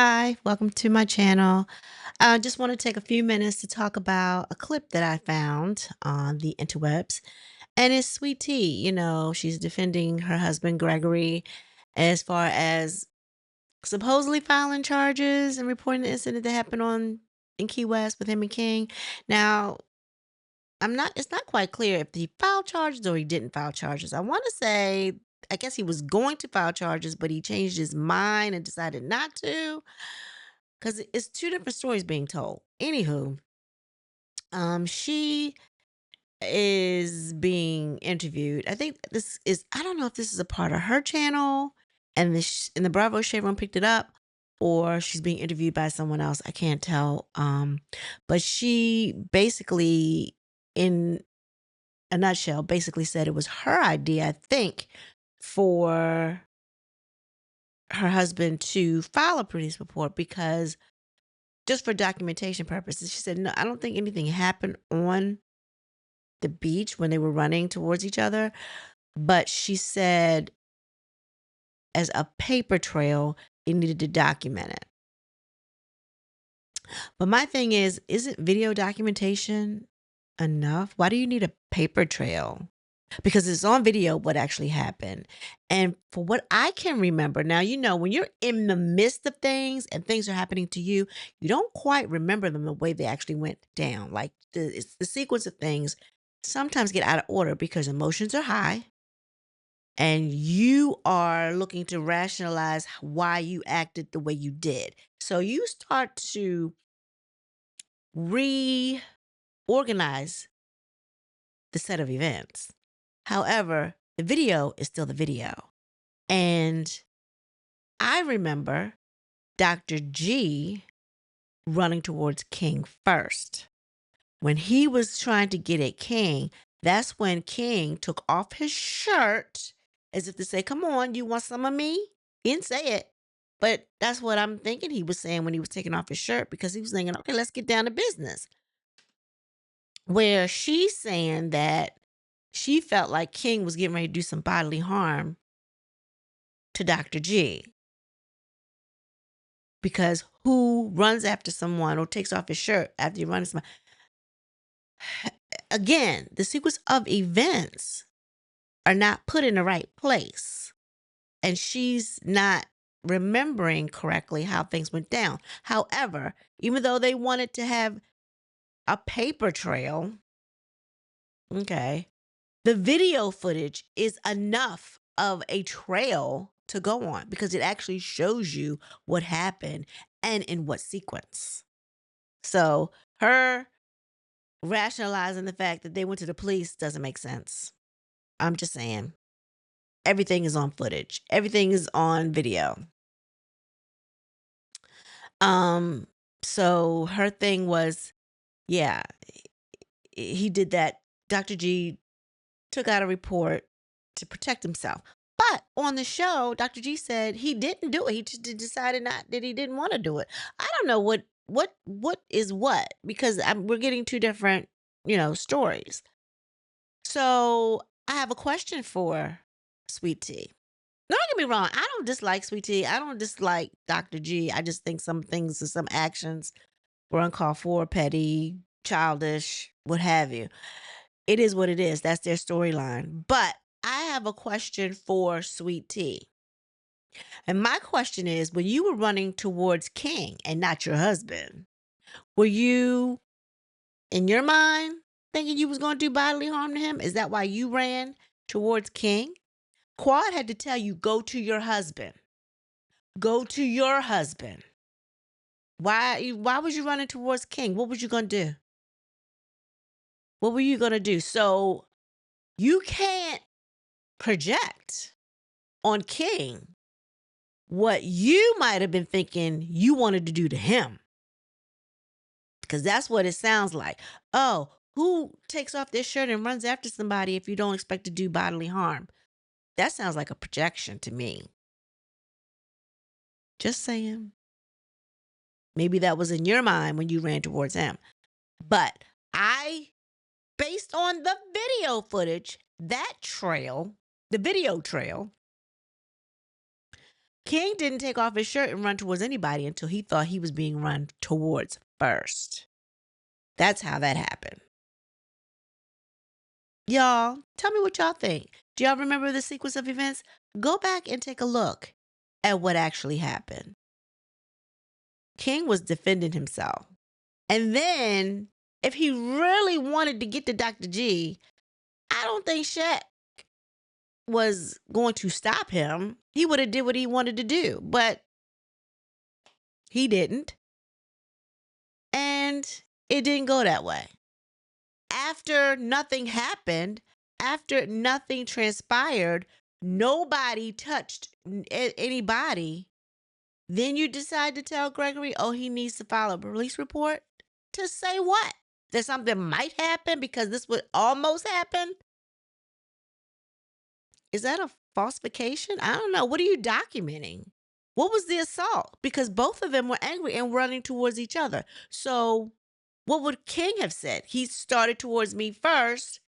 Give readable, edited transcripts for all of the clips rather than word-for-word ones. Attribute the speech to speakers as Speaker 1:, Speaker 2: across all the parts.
Speaker 1: Hi, welcome to my channel. I just want to take a few minutes to talk about a clip that I found on the interwebs. And it's Sweet Tea. She's defending her husband, Gregory, as far as supposedly filing charges and reporting the incident that happened in Key West with him and King. Now, it's not quite clear if he filed charges or he didn't file charges. I want to say, I guess he was going to file charges, but he changed his mind and decided not to. Because it's two different stories being told. Anywho, she is being interviewed. I think I don't know if this is a part of her channel and and the Bravo Chevron picked it up, or she's being interviewed by someone else. I can't tell. But she basically, in a nutshell, basically said it was her idea, I think, for her husband to file a police report because just for documentation purposes. She said, "No, I don't think anything happened on the beach when they were running towards each other." But she said, as a paper trail, it needed to document it. But my thing is, isn't video documentation enough? Why do you need a paper trail? Because it's on video what actually happened. And for what I can remember, now, when you're in the midst of things and things are happening to you, you don't quite remember them the way they actually went down. Like it's the sequence of things sometimes get out of order because emotions are high and you are looking to rationalize why you acted the way you did. So you start to reorganize the set of events. However, the video is still the video. And I remember Dr. G running towards King first. When he was trying to get at King, that's when King took off his shirt as if to say, "Come on, you want some of me?" He didn't say it, but that's what I'm thinking he was saying when he was taking off his shirt because he was thinking, "Okay, let's get down to business." Where she's saying that she felt like King was getting ready to do some bodily harm to Dr. G. Because who runs after someone or takes off his shirt after you run someone? Again, the sequence of events are not put in the right place. And she's not remembering correctly how things went down. However, even though they wanted to have a paper trail, okay, the video footage is enough of a trail to go on because it actually shows you what happened and in what sequence. So her rationalizing the fact that they went to the police doesn't make sense. I'm just saying. Everything is on footage. Everything is on video. Um, so her thing was, yeah, he did that. Dr. G took out a report to protect himself. But on the show, Dr. G said he didn't do it. He just decided not that he didn't want to do it. I don't know what is what because we're getting two different, stories. So I have a question for Sweet Tea. Don't get me wrong. I don't dislike Sweet Tea. I don't dislike Dr. G. I just think some things and some actions were uncalled for, petty, childish, what have you. It is what it is. That's their storyline. But I have a question for Sweet Tea. And my question is when you were running towards King and not your husband, were you in your mind thinking you was going to do bodily harm to him? Is that why you ran towards King? Quad had to tell you, go to your husband. Go to your husband. Why was you running towards King? What was you going to do? What were you going to do? So you can't project on King what you might have been thinking you wanted to do to him. Because that's what it sounds like. Oh, who takes off their shirt and runs after somebody if you don't expect to do bodily harm? That sounds like a projection to me. Just saying. Maybe that was in your mind when you ran towards him. But based on the video footage, that trail, the video trail, King didn't take off his shirt and run towards anybody until he thought he was being run towards first. That's how that happened. Y'all, tell me what y'all think. Do y'all remember the sequence of events? Go back and take a look at what actually happened. King was defending himself. And then, if he really wanted to get to Dr. G, I don't think Shaq was going to stop him. He would have did what he wanted to do, but he didn't. And it didn't go that way. After nothing happened, after nothing transpired, nobody touched anybody, then you decide to tell Gregory, oh, he needs to file a police report? To say what? That something might happen because this would almost happen? Is that a falsification? I don't know. What are you documenting? What was the assault? Because both of them were angry and running towards each other. So what would King have said? He started towards me first,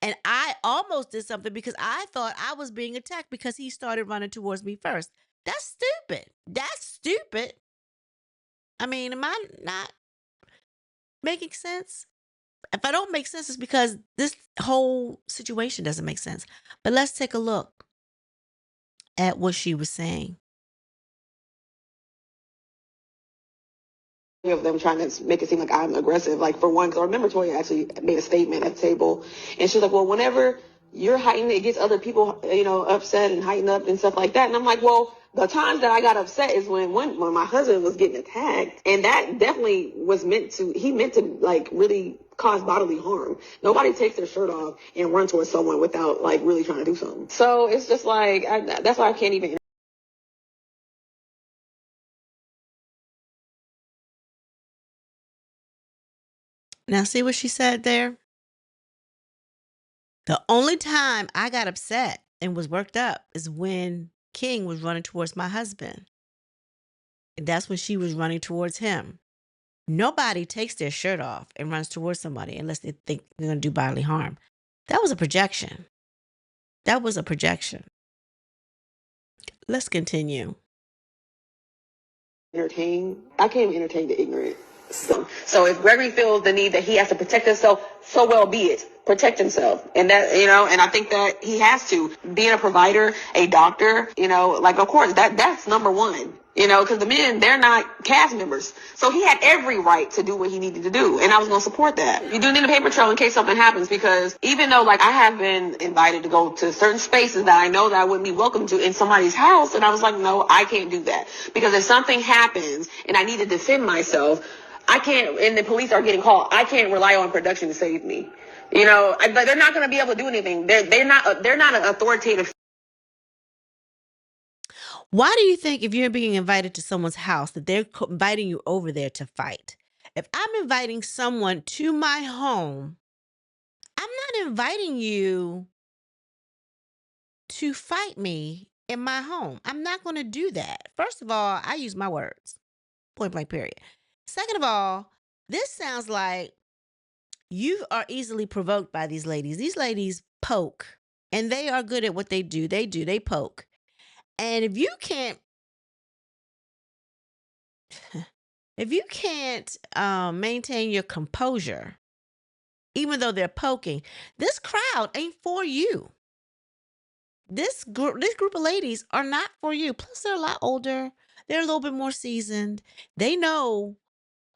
Speaker 1: and I almost did something because I thought I was being attacked because he started running towards me first. That's stupid. That's stupid. I mean, am I not making sense? If I don't make sense, it's because this whole situation doesn't make sense. But let's take a look at what she was saying.
Speaker 2: Of them trying to make it seem like I'm aggressive. Like, for one, because I remember Toya actually made a statement at the table, and she was like, well, whenever you're heightened, it gets other people, upset and heightened up and stuff like that. And I'm like, well, the times that I got upset is when my husband was getting attacked, and that definitely was meant to like really cause bodily harm. Nobody takes their shirt off and run towards someone without like really trying to do something. So it's just like, that's why I can't even.
Speaker 1: Now, see what she said there? The only time I got upset and was worked up is when King was running towards my husband. And that's when she was running towards him. Nobody takes their shirt off and runs towards somebody unless they think they're going to do bodily harm. That was a projection. That was a projection. Let's continue.
Speaker 2: I can't even entertain the ignorant. So if Gregory feels the need that he has to protect himself, so well be it. Protect himself. And that, and I think that he has to. Being a provider, a doctor, like, of course, that's number one. Because the men, they're not cast members. So he had every right to do what he needed to do. And I was going to support that. You do need a paper trail in case something happens, because even though, like, I have been invited to go to certain spaces that I know that I wouldn't be welcome to in somebody's house, and I was like, no, I can't do that. Because if something happens and I need to defend myself, I can't, and the police are getting called, I can't rely on production to save me. They're not going to be able to do anything. They're not an authoritative.
Speaker 1: Why do you think if you're being invited to someone's house that they're inviting you over there to fight? If I'm inviting someone to my home, I'm not inviting you to fight me in my home. I'm not going to do that. First of all, I use my words. Point blank, period. Second of all, this sounds like you are easily provoked by these ladies. These ladies poke, and they are good at what they do. They poke. And if you can't maintain your composure, even though they're poking, this crowd ain't for you. This group of ladies are not for you. Plus, they're a lot older. They're a little bit more seasoned. They know.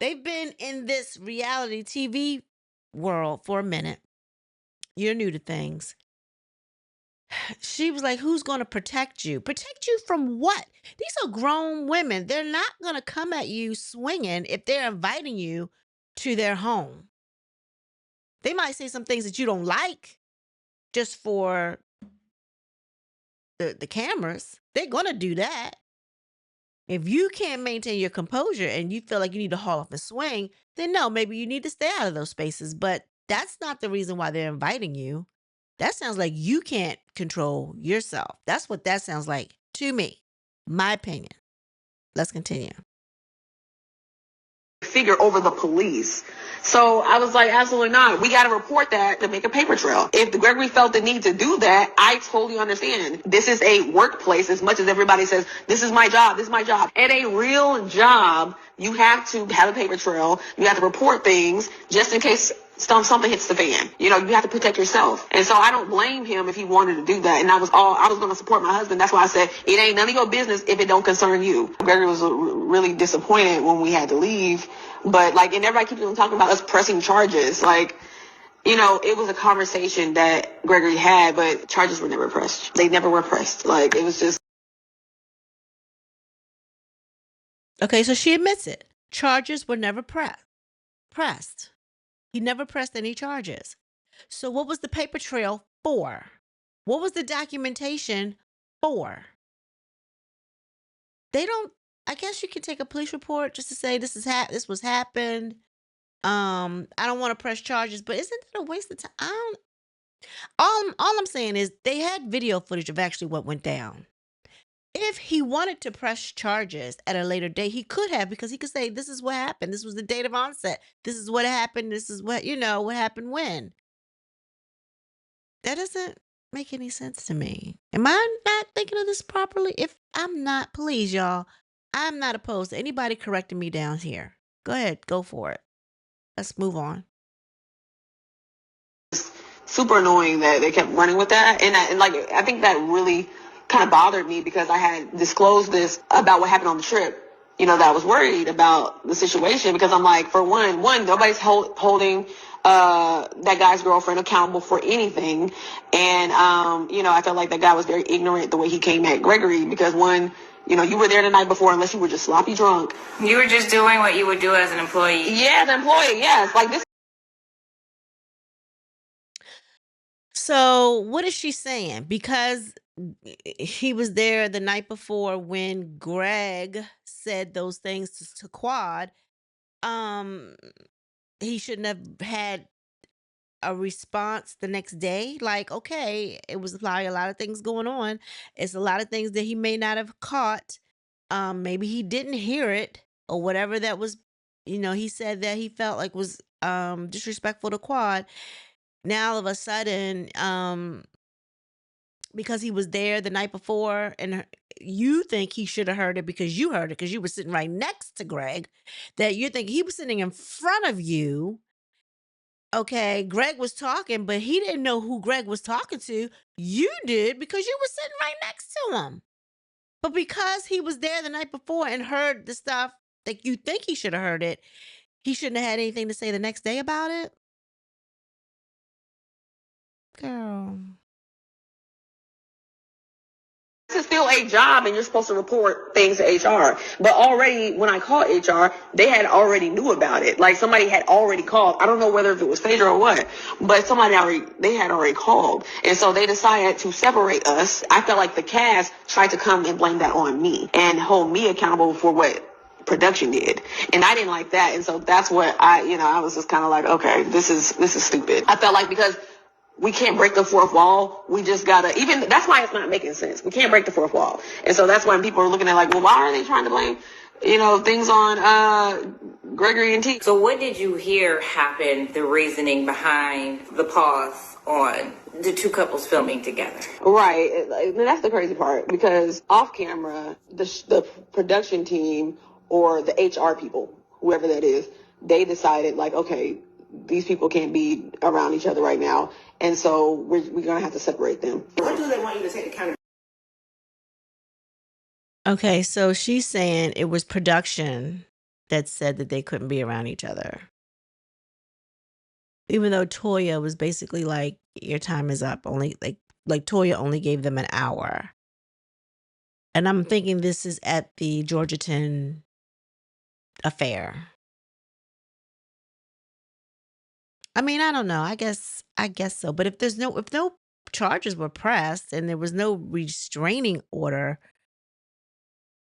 Speaker 1: They've been in this reality TV world for a minute. You're new to things. She was like, who's going to protect you? Protect you from what? These are grown women. They're not going to come at you swinging if they're inviting you to their home. They might say some things that you don't like just for the cameras. They're going to do that. If you can't maintain your composure and you feel like you need to haul off and swing, then no, maybe you need to stay out of those spaces. But that's not the reason why they're inviting you. That sounds like you can't control yourself. That's what that sounds like to me. My opinion. Let's continue.
Speaker 2: figure over the police. So I was like, absolutely not. We got to report that to make a paper trail. If the Gregory felt the need to do that, I totally understand. This is a workplace as much as everybody says, this is my job, this is my job. At a real job, you have to have a paper trail. You have to report things just in case something hits the fan. You know, you have to protect yourself. And so I don't blame him if he wanted to do that. And I was going to support my husband. That's why I said, it ain't none of your business if it don't concern you. Gregory was really disappointed when we had to leave. But like, and everybody keeps on talking about us pressing charges. Like, you know, it was a conversation that Gregory had, but charges were never pressed. They never were pressed. Like, it was just.
Speaker 1: Okay, so she admits it. Charges were never pressed. He never pressed any charges. So what was the paper trail for? What was the documentation for? They don't, I guess you can take a police report just to say this was happened. I don't want to press charges, but isn't that a waste of time? All I'm saying is they had video footage of actually what went down. If he wanted to press charges at a later date, he could have, because he could say, this is what happened. This was the date of onset. This is what happened. This is what, what happened when. That doesn't make any sense to me. Am I not thinking of this properly? If I'm not, please, y'all, I'm not opposed to anybody correcting me down here. Go ahead. Go for it. Let's move on.
Speaker 2: Super annoying that they kept running with that. And I think that really kind of bothered me because I had disclosed this about what happened on the trip. You know, that I was worried about the situation because I'm like, for one, nobody's holding that guy's girlfriend accountable for anything. And, I felt like that guy was very ignorant the way he came at Gregory because one, you were there the night before unless you were just sloppy drunk.
Speaker 3: You were just doing what you would do as an employee.
Speaker 2: Yeah, as an employee, yes. Like this.
Speaker 1: So what is she saying? Because he was there the night before when Greg said those things to Quad, he shouldn't have had a response the next day. Like, okay, it was probably a lot of things going on. It's a lot of things that he may not have caught. Maybe he didn't hear it or whatever that was, he said that he felt like was disrespectful to Quad. Now all of a sudden, because he was there the night before and you think he should have heard it because you heard it because you were sitting right next to Greg, that you think he was sitting in front of you. Okay, Greg was talking, but he didn't know who Greg was talking to. You did because you were sitting right next to him. But because he was there the night before and heard the stuff that you think he should have heard it, he shouldn't have had anything to say the next day about it? Girl.
Speaker 2: This is still a job and you're supposed to report things to HR. But already when I called HR, they had already knew about it. Like somebody had already called. I don't know whether if it was Phaedra or what, but they had already called. And so they decided to separate us. I felt like the cast tried to come and blame that on me and hold me accountable for what production did. And I didn't like that. And so that's what I was just kind of like, okay, this is stupid. I felt like because we can't break the fourth wall. We just gotta, that's why it's not making sense. We can't break the fourth wall. And so that's when people are looking at like, well, why are they trying to blame, things on, Gregory and T?
Speaker 3: So what did you hear happened, the reasoning behind the pause on the two couples filming together?
Speaker 2: Right. And that's the crazy part because off camera, the production team or the HR people, whoever that is, they decided like, okay, these people can't be around each other right now. And so we're going to have to separate them. What do they want you to take accountability?
Speaker 1: Okay, so she's saying it was production that said that they couldn't be around each other. Even though Toya was basically like, your time is up. Only like Toya only gave them an hour. And I'm thinking this is at the Georgetown affair. I mean, I don't know. I guess so. But if no charges were pressed and there was no restraining order,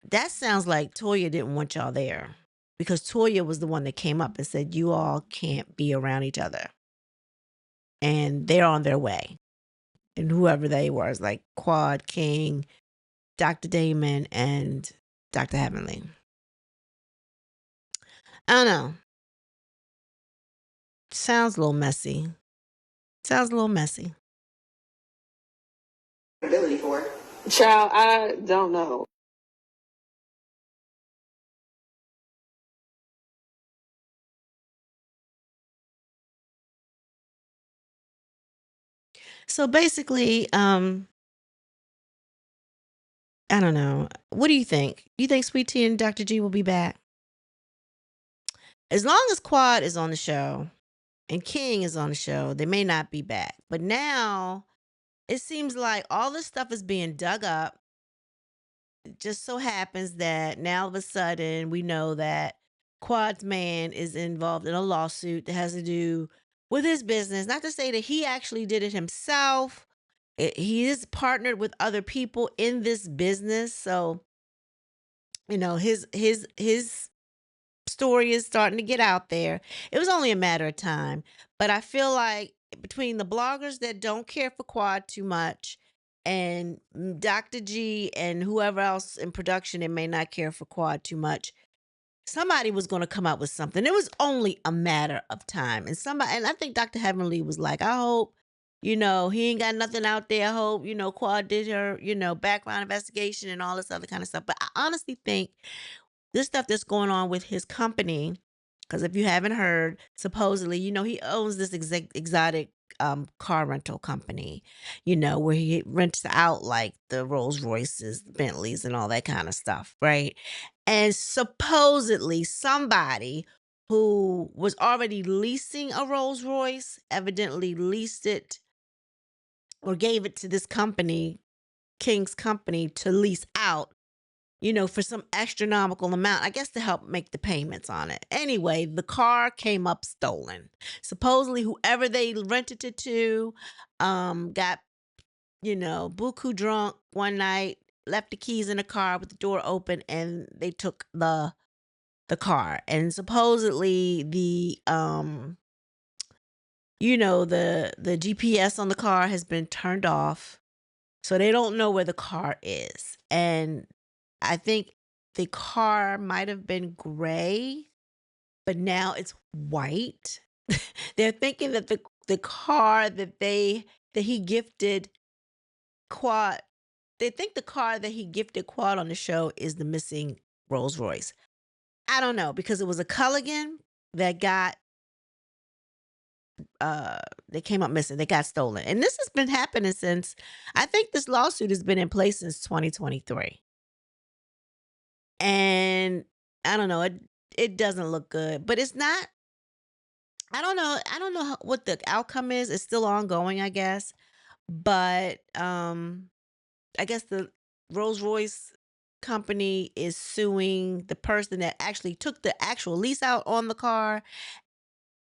Speaker 1: that sounds like Toya didn't want y'all there because Toya was the one that came up and said you all can't be around each other, and they're on their way. And whoever they were, is like Quad, King, Dr. Damon, and Dr. Heavenly. I don't know. Sounds a little messy. Sounds a little messy.
Speaker 2: Ability for it. Child, I don't know.
Speaker 1: So basically, I don't know. What do you think? Do you think Sweet Tea and Dr. G will be back? As long as Quad is on the show and King is on the show, they may not be back. But now it seems like all this stuff is being dug up. It just so happens that now all of a sudden we know that Quad's man is involved in a lawsuit that has to do with his business. Not to say that he actually did it himself. He is partnered with other people in this business. So, his story is starting to get out there. It was only a matter of time. But I feel like between the bloggers that don't care for Quad too much and Dr. G and whoever else in production that may not care for Quad too much, somebody was going to come up with something. It was only a matter of time. And I think Dr. Heavenly was like, I hope, he ain't got nothing out there. I hope, Quad did her, background investigation and all this other kind of stuff. But I honestly think this stuff that's going on with his company, because if you haven't heard, supposedly, he owns this exotic car rental company, where he rents out like the Rolls Royces, the Bentleys, and all that kind of stuff, right? And supposedly somebody who was already leasing a Rolls Royce evidently leased it or gave it to this company, King's company, to lease out, for some astronomical amount, I guess to help make the payments on it. Anyway, the car came up stolen. Supposedly, whoever they rented it to got, buku drunk one night, left the keys in the car with the door open, and they took the car. And supposedly the GPS on the car has been turned off. So they don't know where the car is. And I think the car might have been gray, but now it's white. They're thinking that the car that he gifted Quad, they think the car that he gifted Quad on the show is the missing Rolls Royce. I don't know, because it was a Culligan that got they came up missing. They got stolen. And this has been happening since, I think this lawsuit has been in place since 2023. And I don't know, it doesn't look good, but it's not. I don't know what the outcome is. It's still ongoing, I guess. But I guess the Rolls-Royce company is suing the person that actually took the actual lease out on the car,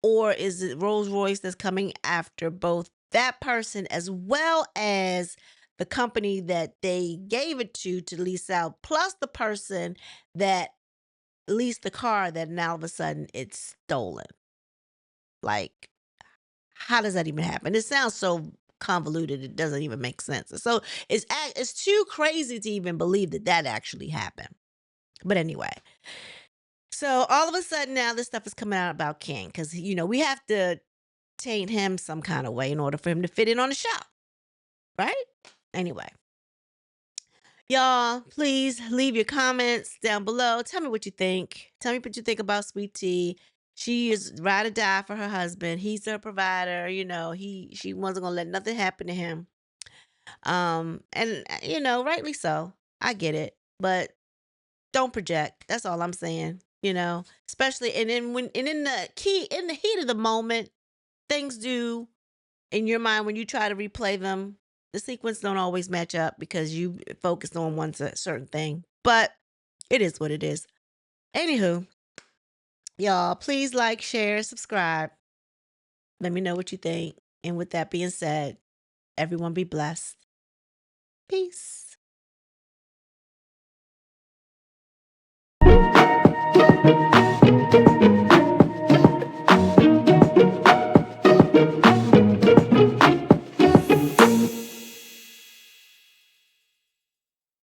Speaker 1: or is it Rolls-Royce that's coming after both that person as well as the company that they gave it to lease out, plus the person that leased the car that now all of a sudden it's stolen? Like, how does that even happen? It sounds so convoluted, it doesn't even make sense. So it's too crazy to even believe that that actually happened. But anyway, so all of a sudden now this stuff is coming out about King, because we have to taint him some kind of way in order for him to fit in on the show, right? Anyway, y'all, please leave your comments down below. Tell me what you think. Tell me what you think about Sweet Tea. She is ride or die for her husband. He's her provider. She wasn't gonna let nothing happen to him. And rightly so. I get it, but don't project. That's all I'm saying. Especially and then when and in the heat of the moment, things do in your mind when you try to replay them. The sequence don't always match up because you focused on one certain thing. But it is what it is. Anywho, y'all, please like, share, subscribe. Let me know what you think. And with that being said, everyone be blessed. Peace.